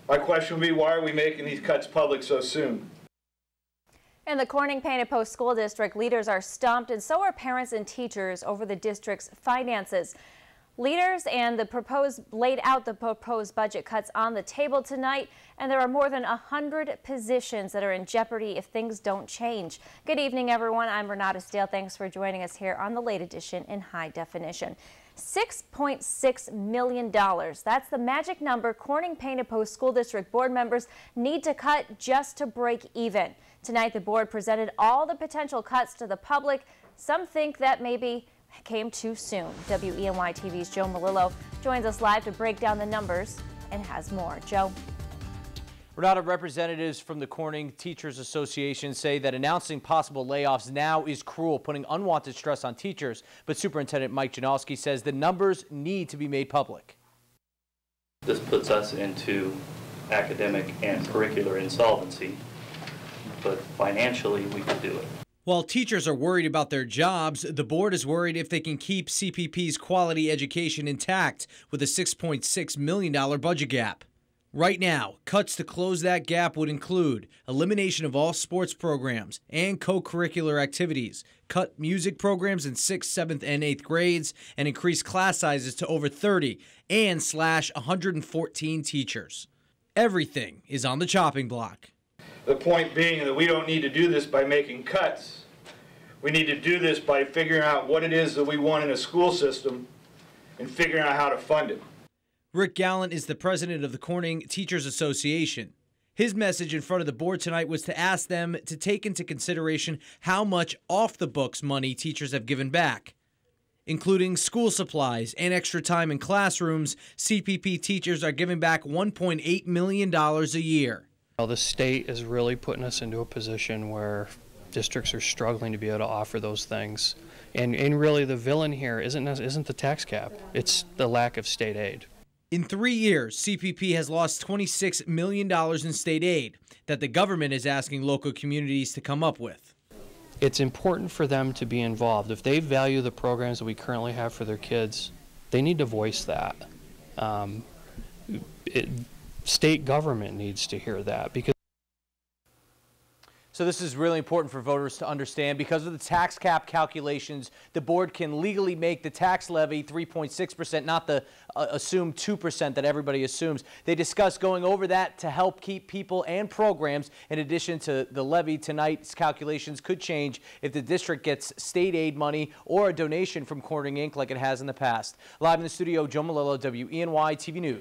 My question would be, why are we making these cuts public so soon? In the Corning Painted Post School District, leaders are stumped, and so are parents and teachers over the district's finances. Leaders and laid out the proposed budget cuts on the table tonight, and there are more than 100 positions that are in jeopardy if things don't change. Good evening, everyone. I'm Renata Steele. Thanks for joining us here on the late edition in high definition. $6.6 million. That's the magic number Corning Painted Post School District board members need to cut just to break even. Tonight, the board presented all the potential cuts to the public. Some think that maybe came too soon. WENY TV's Joe Melillo joins us live to break down the numbers and has more. Joe. Renata, representatives from the Corning Teachers Association say that announcing possible layoffs now is cruel, putting unwanted stress on teachers. But Superintendent Mike GINALSKI says the numbers need to be made public. This puts us into academic and curricular insolvency, but financially we could do it. While teachers are worried about their jobs, the board is worried if they can keep CPP's quality education intact with a $6.6 million budget gap. Right now, cuts to close that gap would include elimination of all sports programs and co-curricular activities, cut music programs in 6th, 7th, and 8th grades, and increase class sizes to over 30 and slash 114 teachers. Everything is on the chopping block. The point being that we don't need to do this by making cuts. We need to do this by figuring out what it is that we want in a school system and figuring out how to fund it. Rick Gallant is the president of the Corning Teachers Association. His message in front of the board tonight was to ask them to take into consideration how much off-the-books money teachers have given back. Including school supplies and extra time in classrooms, CPP teachers are giving back $1.8 million a year. The state is really putting us into a position where districts are struggling to be able to offer those things. And really the villain here isn't the tax cap, it's the lack of state aid. In 3 years, CPP has lost $26 million in state aid that the government is asking local communities to come up with. It's important for them to be involved. If they value the programs that we currently have for their kids, they need to voice that. State government needs to hear that because. So this is really important for voters to understand. Because of the tax cap calculations, the board can legally make the tax levy 3.6%, not the assumed 2% that everybody assumes. They discussed going over that to help keep people and programs. In addition to the levy, tonight's calculations could change if the district gets state aid money or a donation from Corning Inc. like it has in the past. Live in the studio, Joe Melillo, WENY TV News.